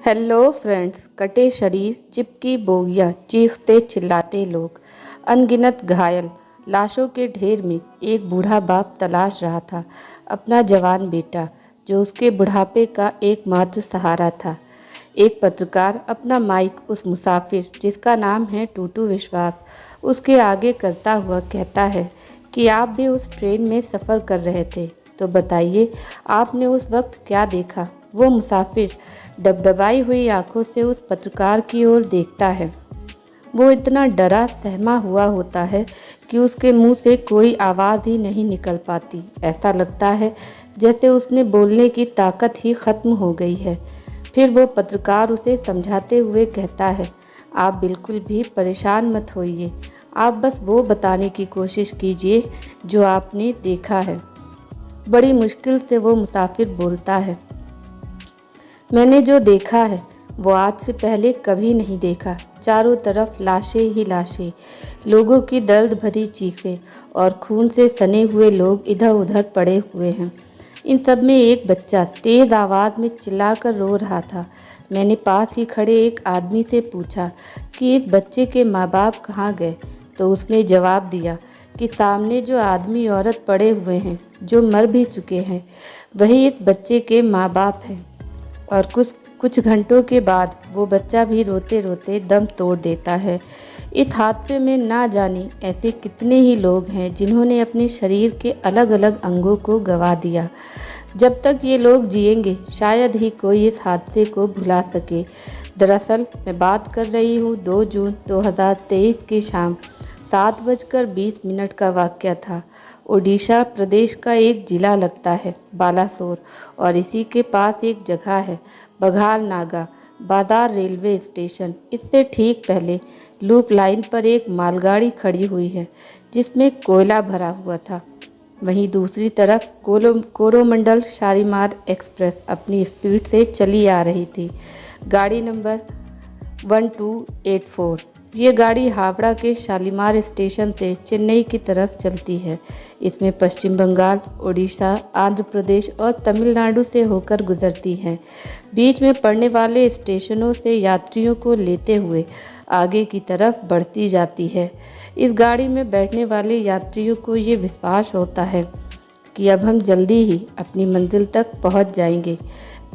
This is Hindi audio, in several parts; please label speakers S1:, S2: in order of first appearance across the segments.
S1: Hello friends. कटे शरीर, चिपकी बोगियां, चीखते चिल्लाते लोग, अनगिनत घायल, लाशों के ढेर में एक बूढ़ा बाप तलाश रहा था अपना जवान बेटा, जो उसके बुढ़ापे का एकमात्र सहारा था। एक पत्रकार अपना माइक उस मुसाफिर, जिसका नाम है टूटू विश्वास, उसके आगे करता हुआ कहता है कि आप भी उस ट्रेन में सफ़र कर रहे थे, तो बताइए आपने उस वक्त क्या देखा। वो मुसाफिर डबडबाई हुई आंखों से उस पत्रकार की ओर देखता है। वो इतना डरा सहमा हुआ होता है कि उसके मुंह से कोई आवाज़ ही नहीं निकल पाती। ऐसा लगता है जैसे उसने बोलने की ताकत ही खत्म हो गई है। फिर वो पत्रकार उसे समझाते हुए कहता है, आप बिल्कुल भी परेशान मत होइए, आप बस वो बताने की कोशिश कीजिए जो आपने देखा है। बड़ी मुश्किल से वो मुसाफिर बोलता है, मैंने जो देखा है वो आज से पहले कभी नहीं देखा। चारों तरफ लाशें ही लाशें, लोगों की दर्द भरी चीखें और खून से सने हुए लोग इधर उधर पड़े हुए हैं। इन सब में एक बच्चा तेज़ आवाज़ में चिल्लाकर रो रहा था। मैंने पास ही खड़े एक आदमी से पूछा कि इस बच्चे के माँ बाप कहाँ गए, तो उसने जवाब दिया कि सामने जो आदमी औरत पड़े हुए हैं, जो मर भी चुके हैं, वही इस बच्चे के माँ बाप हैं। और कुछ घंटों के बाद वो बच्चा भी रोते रोते दम तोड़ देता है। इस हादसे में ना जाने ऐसे कितने ही लोग हैं जिन्होंने अपने शरीर के अलग अलग अंगों को गंवा दिया। जब तक ये लोग जिएंगे शायद ही कोई इस हादसे को भुला सके। दरअसल मैं बात कर रही हूँ 2 जून 2023 की शाम 7:20 का वाक़या था। ओडिशा प्रदेश का एक ज़िला लगता है बालासोर, और इसी के पास एक जगह है बघाल नागा बाजार रेलवे स्टेशन। इससे ठीक पहले लूप लाइन पर एक मालगाड़ी खड़ी हुई है जिसमें कोयला भरा हुआ था। वहीं दूसरी तरफ कोरोमंडल शालीमार एक्सप्रेस अपनी स्पीड से चली आ रही थी। गाड़ी नंबर 1284। ये गाड़ी हावड़ा के शालीमार स्टेशन से चेन्नई की तरफ चलती है। इसमें पश्चिम बंगाल, उड़ीसा, आंध्र प्रदेश और तमिलनाडु से होकर गुजरती है। बीच में पड़ने वाले स्टेशनों से यात्रियों को लेते हुए आगे की तरफ बढ़ती जाती है। इस गाड़ी में बैठने वाले यात्रियों को ये विश्वास होता है कि अब हम जल्दी ही अपनी मंजिल तक पहुंच जाएंगे।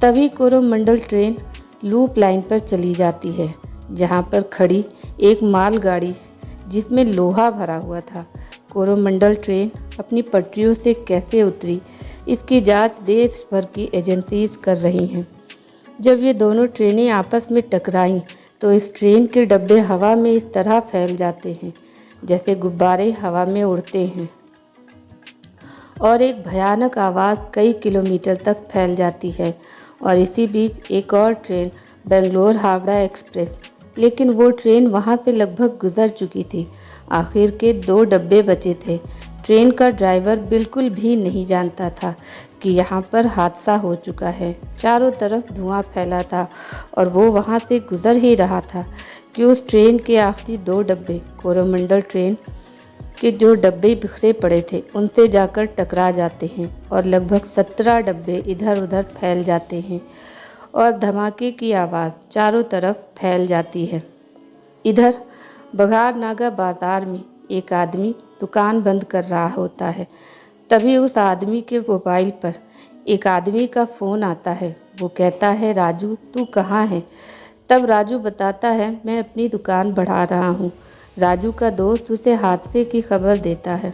S1: तभी कोरोमंडल ट्रेन लूप लाइन पर चली जाती है, जहां पर खड़ी एक मालगाड़ी जिसमें लोहा भरा हुआ था। कोरोमंडल ट्रेन अपनी पटरियों से कैसे उतरी, इसकी जांच देश भर की एजेंसीज कर रही हैं। जब ये दोनों ट्रेनें आपस में टकराईं तो इस ट्रेन के डब्बे हवा में इस तरह फैल जाते हैं जैसे गुब्बारे हवा में उड़ते हैं, और एक भयानक आवाज़ कई किलोमीटर तक फैल जाती है। और इसी बीच एक और ट्रेन, बेंगलोर हावड़ा एक्सप्रेस, लेकिन वो ट्रेन वहाँ से लगभग गुजर चुकी थी। आखिर के 2 डब्बे बचे थे। ट्रेन का ड्राइवर बिल्कुल भी नहीं जानता था कि यहाँ पर हादसा हो चुका है। चारों तरफ धुआं फैला था और वो वहाँ से गुजर ही रहा था कि उस ट्रेन के आखिरी 2 डब्बे, कोरोमंडल ट्रेन के जो डब्बे बिखरे पड़े थे, उनसे जाकर टकरा जाते हैं और लगभग 17 डब्बे इधर उधर फैल जाते हैं और धमाके की आवाज़ चारों तरफ फैल जाती है। इधर बघार नागा बाजार में एक आदमी दुकान बंद कर रहा होता है। तभी उस आदमी के मोबाइल पर एक आदमी का फ़ोन आता है। वो कहता है, राजू तू कहाँ है? तब राजू बताता है, मैं अपनी दुकान बढ़ा रहा हूँ। राजू का दोस्त उसे हादसे की खबर देता है।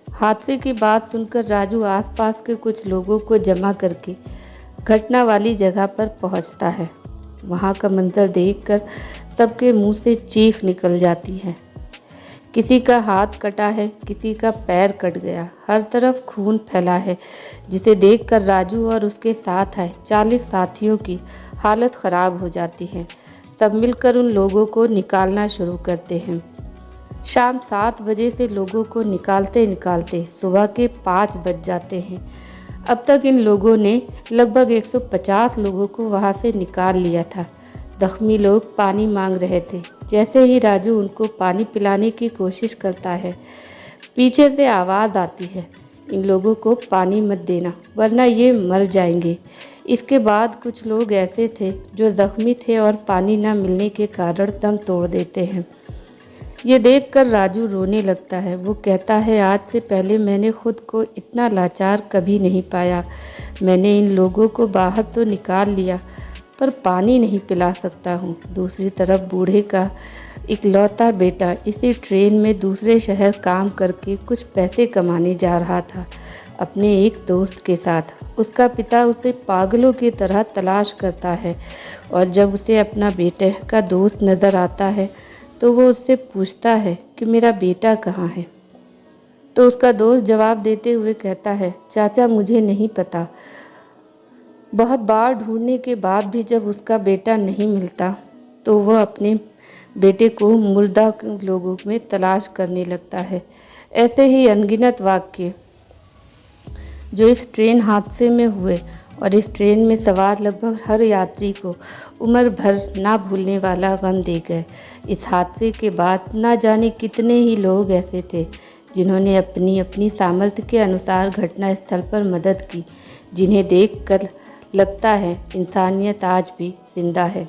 S1: हादसे की बात सुनकर राजू आसपास के कुछ लोगों को जमा करके घटना वाली जगह पर पहुंचता है। वहां का मंजर देखकर सबके मुंह से चीख निकल जाती है। किसी का हाथ कटा है, किसी का पैर कट गया, हर तरफ खून फैला है, जिसे देखकर राजू और उसके साथ आए 40 साथियों की हालत ख़राब हो जाती है। सब मिलकर उन लोगों को निकालना शुरू करते हैं। शाम 7 बजे से लोगों को निकालते निकालते सुबह के 5 बज जाते हैं। अब तक इन लोगों ने लगभग 150 लोगों को वहां से निकाल लिया था। जख्मी लोग पानी मांग रहे थे। जैसे ही राजू उनको पानी पिलाने की कोशिश करता है, पीछे से आवाज़ आती है, इन लोगों को पानी मत देना वरना ये मर जाएंगे। इसके बाद कुछ लोग ऐसे थे जो जख्मी थे और पानी न मिलने के कारण दम तोड़ देते हैं। ये देखकर राजू रोने लगता है। वो कहता है, आज से पहले मैंने खुद को इतना लाचार कभी नहीं पाया। मैंने इन लोगों को बाहर तो निकाल लिया, पर पानी नहीं पिला सकता हूँ। दूसरी तरफ बूढ़े का इकलौता बेटा इसी ट्रेन में दूसरे शहर काम करके कुछ पैसे कमाने जा रहा था अपने एक दोस्त के साथ। उसका पिता उसे पागलों की तरह तलाश करता है और जब उसे अपना बेटे का दोस्त नज़र आता है तो वो उससे पूछता है कि मेरा बेटा कहाँ है। तो उसका दोस्त जवाब देते हुए कहता है, चाचा मुझे नहीं पता। बहुत बार ढूंढने के बाद भी जब उसका बेटा नहीं मिलता तो वह अपने बेटे को मुर्दा लोगों में तलाश करने लगता है। ऐसे ही अनगिनत वाक्य जो इस ट्रेन हादसे में हुए और इस ट्रेन में सवार लगभग हर यात्री को उम्र भर ना भूलने वाला गम दे गए। इस हादसे के बाद ना जाने कितने ही लोग ऐसे थे जिन्होंने अपनी अपनी सामर्थ्य के अनुसार घटनास्थल पर मदद की, जिन्हें देखकर लगता है इंसानियत आज भी जिंदा है।